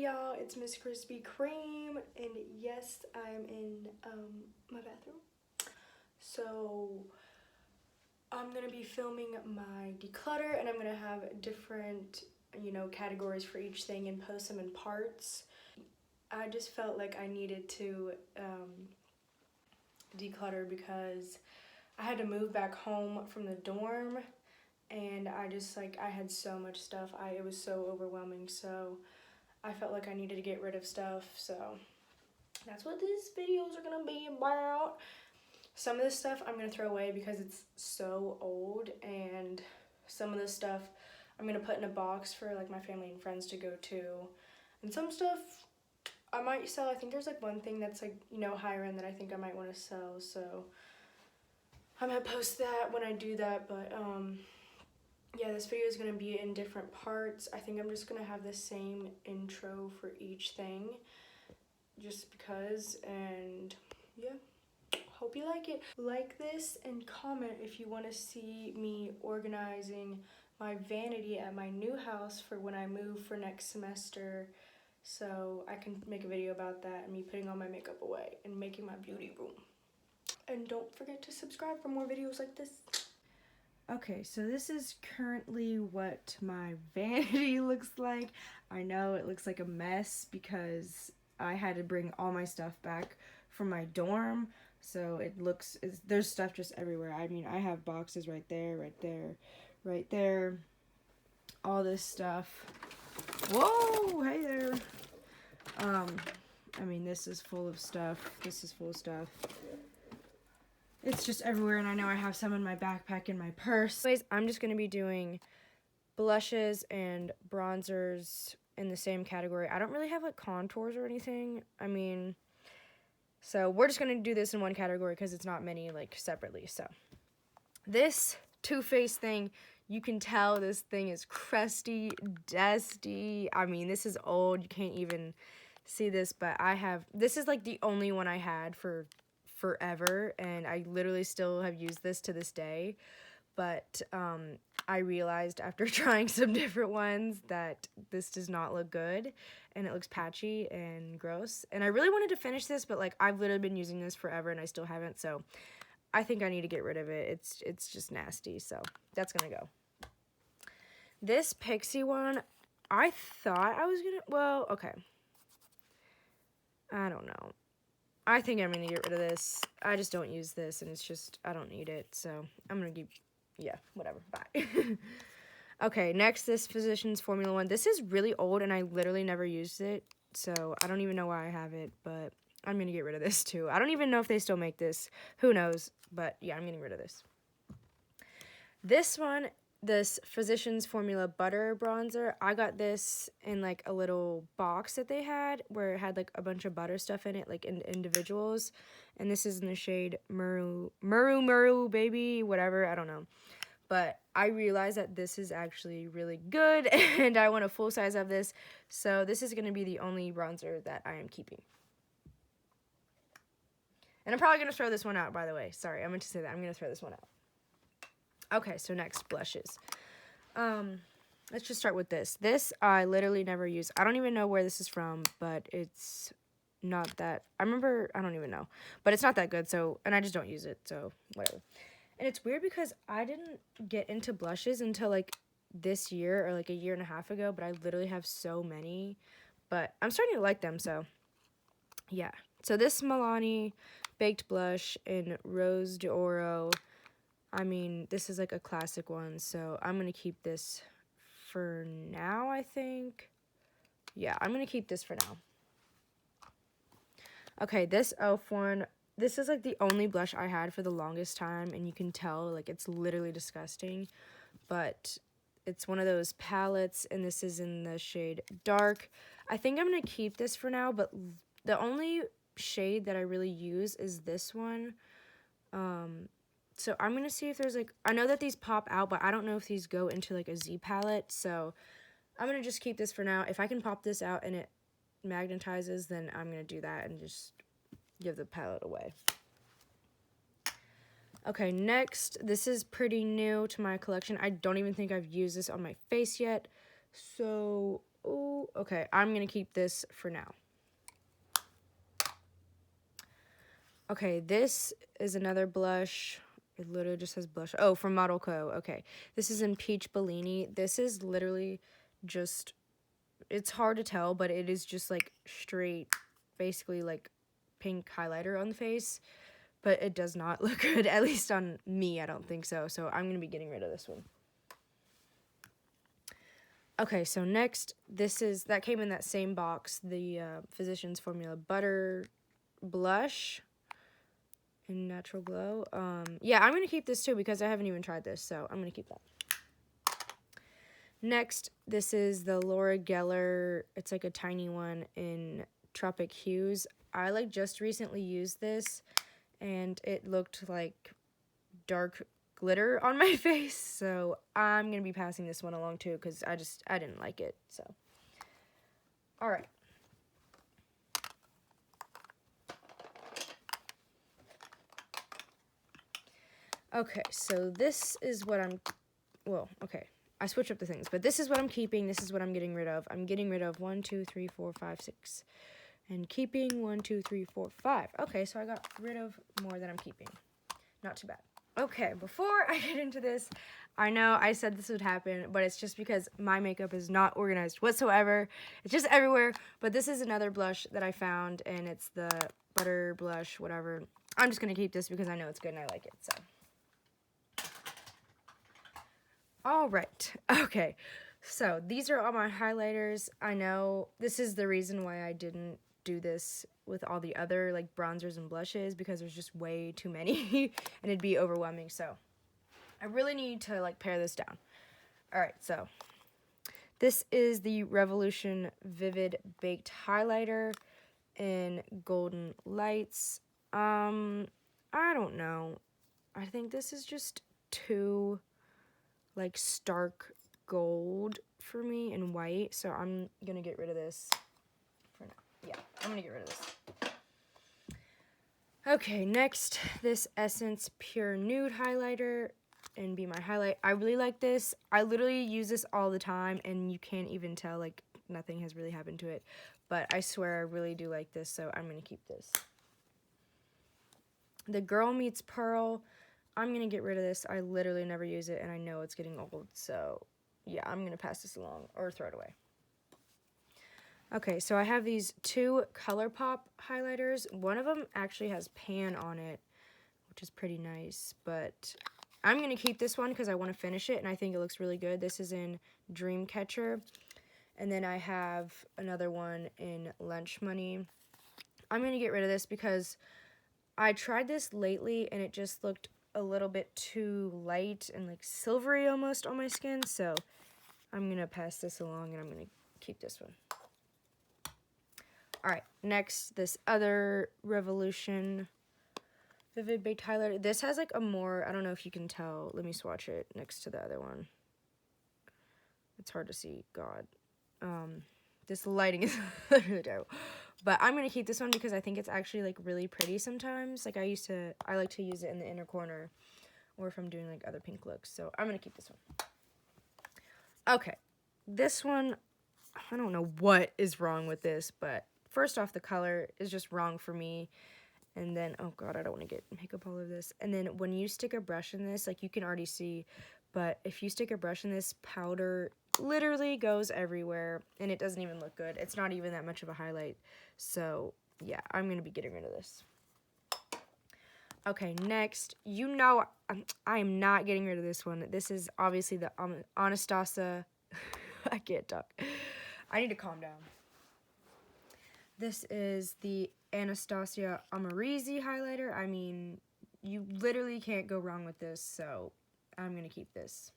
Hey y'all, it's Miss Krispy Kreme, and yes, I'm in my bathroom. So I'm gonna be filming my declutter, and I'm gonna have different, categories for each thing and post them in parts. I just felt like I needed to declutter because I had to move back home from the dorm, and I had so much stuff. It was so overwhelming. So I felt like I needed to get rid of stuff. So that's what these videos are gonna be about. Some of this stuff I'm gonna throw away because it's so old, and some of this stuff I'm gonna put in a box for like my family and friends to go to. And some stuff I might sell. I think there's like one thing that's like, higher end that I think I might want to sell. So I might post that when I do that. But yeah, this video is gonna be in different parts. I think I'm just gonna have the same intro for each thing, just because. And yeah, hope you like it. Like this and comment if you want to see me organizing my vanity at my new house for when I move for next semester, so I can make a video about that and me putting all my makeup away and making my beauty room. And don't forget to subscribe for more videos like this. Okay, so this is currently what my vanity looks like. I know it looks like a mess because I had to bring all my stuff back from my dorm. So there's stuff just everywhere. I mean, I have boxes right there, right there, right there. All this stuff. Whoa, hey there. I mean, this is full of stuff. This is full of stuff. It's just everywhere, and I know I have some in my backpack and my purse. Anyways, I'm just going to be doing blushes and bronzers in the same category. I don't really have, like, contours or anything. I mean, so we're just going to do this in one category because it's not many, like, separately. So this Too Faced thing, you can tell this thing is crusty, dusty. I mean, this is old. You can't even see this, but this is, like, the only one I had for forever, and I literally still have used this to this day. But I realized after trying some different ones that this does not look good, and it looks patchy and gross. And I really wanted to finish this, but like I've literally been using this forever and I still haven't, so I think I need to get rid of it. It's just nasty, so that's gonna go. This Pixie one, I thought I was gonna, well, okay, I don't know. I think I'm going to get rid of this. I just don't use this, and it's just, I don't need it. So I'm going to keep, yeah, whatever. Bye. Okay, next, this Physicians Formula 1. This is really old, and I literally never used it. So I don't even know why I have it, but I'm going to get rid of this too. I don't even know if they still make this. Who knows? But yeah, I'm getting rid of this. This one, this Physicians Formula Butter Bronzer, I got this in like a little box that they had where it had like a bunch of butter stuff in it, like in individuals. And this is in the shade Muru Baby, whatever, I don't know. But I realized that this is actually really good, and I want a full size of this. So this is going to be the only bronzer that I am keeping. And I'm probably going to throw this one out, by the way. Sorry, I meant to say that. I'm going to throw this one out. Okay, so next, blushes. Let's just start with this. This I literally never use. I don't even know where this is from, but it's not that, I don't even know. But it's not that good, so, and I just don't use it, so whatever. And it's weird because I didn't get into blushes until like this year or like a year and a half ago, but I literally have so many. But I'm starting to like them, so yeah. So this Milani Baked Blush in Rose d'Oro. I mean, this is like a classic one, so I'm going to keep this for now, I think. Yeah, I'm going to keep this for now. Okay, this e.l.f. one, this is like the only blush I had for the longest time, and you can tell, like, it's literally disgusting. But it's one of those palettes, and this is in the shade Dark. I think I'm going to keep this for now, but the only shade that I really use is this one. So I'm going to see if there's, like, I know that these pop out, but I don't know if these go into, like, a Z palette. So I'm going to just keep this for now. If I can pop this out and it magnetizes, then I'm going to do that and just give the palette away. Okay, next, this is pretty new to my collection. I don't even think I've used this on my face yet. So Oh, okay. I'm going to keep this for now. Okay, this is another blush. It literally just says blush. Oh, from Model Co. Okay. This is in Peach Bellini. This is literally just, it's hard to tell, but it is just like straight, basically like pink highlighter on the face. But it does not look good, at least on me, I don't think so. So I'm going to be getting rid of this one. Okay, so next, that came in that same box, the Physicians Formula Butter Blush in Natural Glow. Yeah, I'm going to keep this too because I haven't even tried this, so I'm going to keep that. Next, this is the Laura Geller. It's like a tiny one in Tropic Hues. I like just recently used this, and it looked like dark glitter on my face, so I'm going to be passing this one along too because I didn't like it, so. All right. Okay, so this is what okay. I switched up the things, but this is what I'm keeping. This is what I'm getting rid of. I'm getting rid of 1, 2, 3, 4, 5, 6. And keeping 1, 2, 3, 4, 5. Okay, so I got rid of more than I'm keeping. Not too bad. Okay, before I get into this, I know I said this would happen, but it's just because my makeup is not organized whatsoever. It's just everywhere. But this is another blush that I found, and it's the Butter Blush, whatever. I'm just going to keep this because I know it's good and I like it, so. All right. Okay. So these are all my highlighters. I know this is the reason why I didn't do this with all the other like bronzers and blushes because there's just way too many and it'd be overwhelming. So I really need to like pare this down. All right. So this is the Revolution Vivid Baked Highlighter in Golden Lights. I don't know. I think this is just too like stark gold for me and white, so I'm gonna get rid of this for now. Yeah, I'm gonna get rid of this. Okay, next, this Essence Pure Nude Highlighter and Be My Highlight. I really like this. I literally use this all the time, and you can't even tell, like, nothing has really happened to it. But I swear I really do like this, so I'm gonna keep this. The Girl Meets Pearl. I'm going to get rid of this. I literally never use it, and I know it's getting old. So, yeah, I'm going to pass this along or throw it away. Okay, so I have these two Colourpop highlighters. One of them actually has pan on it, which is pretty nice. But I'm going to keep this one because I want to finish it, and I think it looks really good. This is in Dreamcatcher. And then I have another one in Lunch Money. I'm going to get rid of this because I tried this lately, and it just looked a little bit too light and like silvery almost on my skin, so I'm gonna pass this along and I'm gonna keep this one. All right, next, this other Revolution Vivid Baked Highlighter. This has like a more, I don't know if you can tell, let me swatch it next to the other one. It's hard to see, God. This lighting is literally terrible. But I'm going to keep this one because I think it's actually, like, really pretty sometimes. Like, I like to use it in the inner corner or if I'm doing, like, other pink looks. So I'm going to keep this one. Okay. This one, I don't know what is wrong with this, but first off, the color is just wrong for me. And then, oh, God, I don't want to get makeup all over this. And then when you stick a brush in this, like, you can already see, but if you stick a brush in this, powder literally goes everywhere, and it doesn't even look good. It's not even that much of a highlight. So, yeah, I'm going to be getting rid of this. Okay, next, you know I am not getting rid of this one. This is obviously the Anastasia. I can't talk. I need to calm down. This is the Anastasia Amorisi highlighter. I mean, you literally can't go wrong with this, so I'm going to keep this.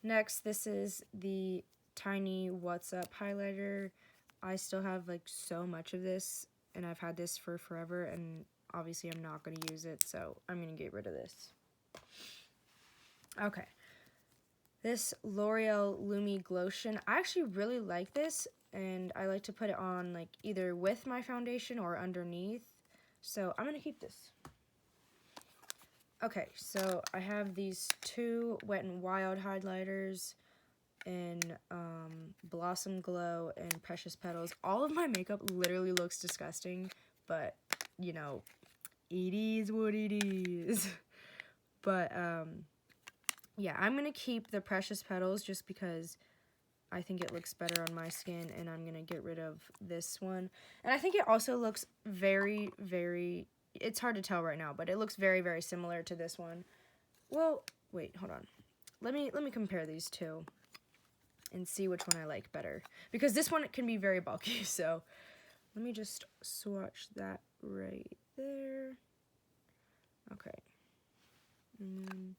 Next, this is the Tiny What's Up highlighter. I still have, like, so much of this, and I've had this for forever, and obviously I'm not going to use it, so I'm going to get rid of this. Okay. This L'Oreal Lumi Glotion. I actually really like this, and I like to put it on, like, either with my foundation or underneath, so I'm going to keep this. Okay, so I have these two Wet n Wild highlighters. in Blossom Glow and Precious Petals. All of my makeup literally looks disgusting, but, you know, it is what it is. But, yeah, I'm going to keep the Precious Petals just because I think it looks better on my skin, and I'm going to get rid of this one. And I think it also looks very, very, it's hard to tell right now, but it looks very, very similar to this one. Well, wait, hold on. Let me compare these two and see which one I like better. Because this one can be very bulky, so let me just swatch that right there. Okay. And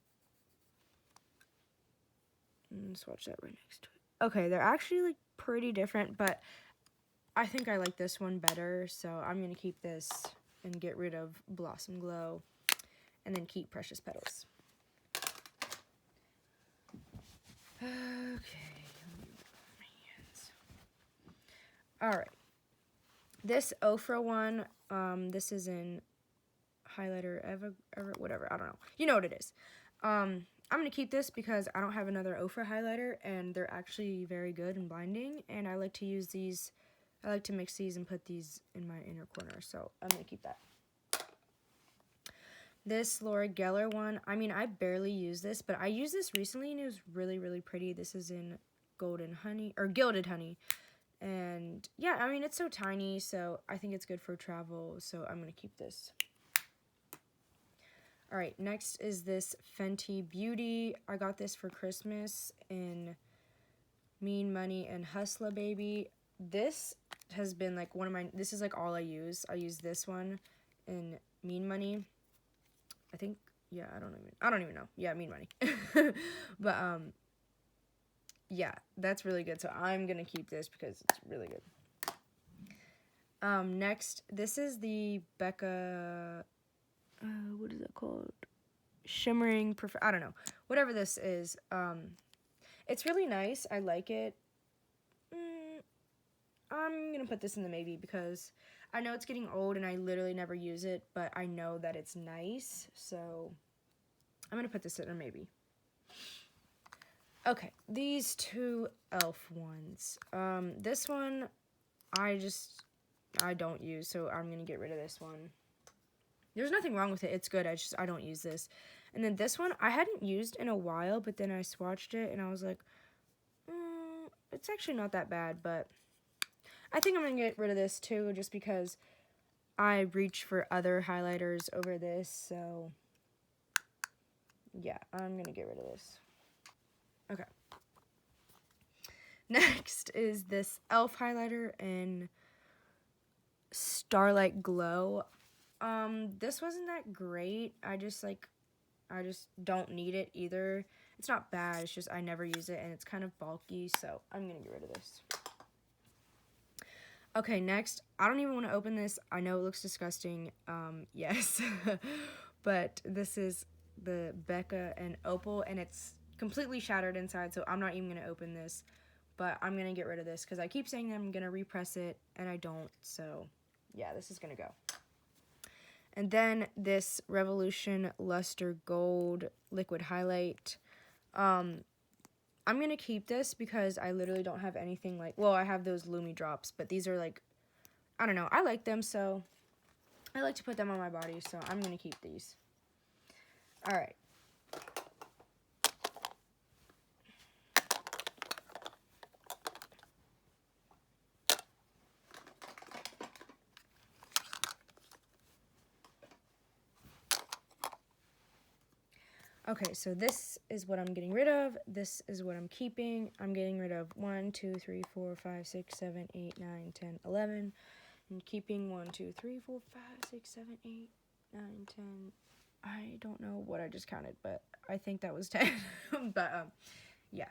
swatch that right next to it. Okay, they're actually like pretty different, but I think I like this one better, so I'm going to keep this and get rid of Blossom Glow and then keep Precious Petals. Okay. Alright. This Ofra one, this is in highlighter, whatever, I don't know. You know what it is. I'm going to keep this because I don't have another Ofra highlighter, and they're actually very good and blinding, and I like to use these, I like to mix these and put these in my inner corner, so I'm going to keep that. This Laura Geller one, I mean, I barely use this, but I used this recently, and it was really, really pretty. This is in Golden Honey, or Gilded Honey, and yeah, I mean, it's so tiny, so I think it's good for travel, so I'm going to keep this. Alright, next is this Fenty Beauty. I got this for Christmas in Mean Money and Hustla Baby. This has been like one of my, this is like all I use. I use this one in Mean Money. I think, yeah, I don't even know. Yeah, Mean Money. But, yeah, that's really good. So I'm going to keep this because it's really good. Next, this is the Becca, what is it called? Shimmering, I don't know. Whatever this is. It's really nice. I like it. I'm going to put this in the maybe because I know it's getting old and I literally never use it, but I know that it's nice. So I'm going to put this in a maybe. Okay, these two e.l.f. ones. This one, I don't use, so I'm going to get rid of this one. There's nothing wrong with it. It's good. I don't use this. And then this one, I hadn't used in a while, but then I swatched it, and I was like, it's actually not that bad, but I think I'm going to get rid of this, too, just because I reach for other highlighters over this, so yeah, I'm going to get rid of this. Okay. Next is this e.l.f. highlighter in Starlight Glow. This wasn't that great. I just don't need it either. It's not bad, it's just I never use it, and it's kind of bulky, so I'm gonna get rid of this. Okay, next, I don't even want to open this. I know it looks disgusting, yes, but this is the Becca and Opal, and it's completely shattered inside, so I'm not even gonna open this, but I'm gonna get rid of this, because I keep saying I'm gonna repress it, and I don't, so yeah, this is gonna go. And then this Revolution Luster Gold Liquid Highlight. I'm going to keep this because I literally don't have anything like, well, I have those Lumi drops, but these are like, I don't know, I like them, so I like to put them on my body, so I'm going to keep these. Alright. Okay, so this is what I'm getting rid of. This is what I'm keeping. I'm getting rid of 1, 2, 3, 4, 5, 6, 7, 8, 9, 10, 11. I'm keeping 1, 2, 3, 4, 5, 6, 7, 8, 9, 10. I don't know what I just counted, but I think that was 10. But, yeah.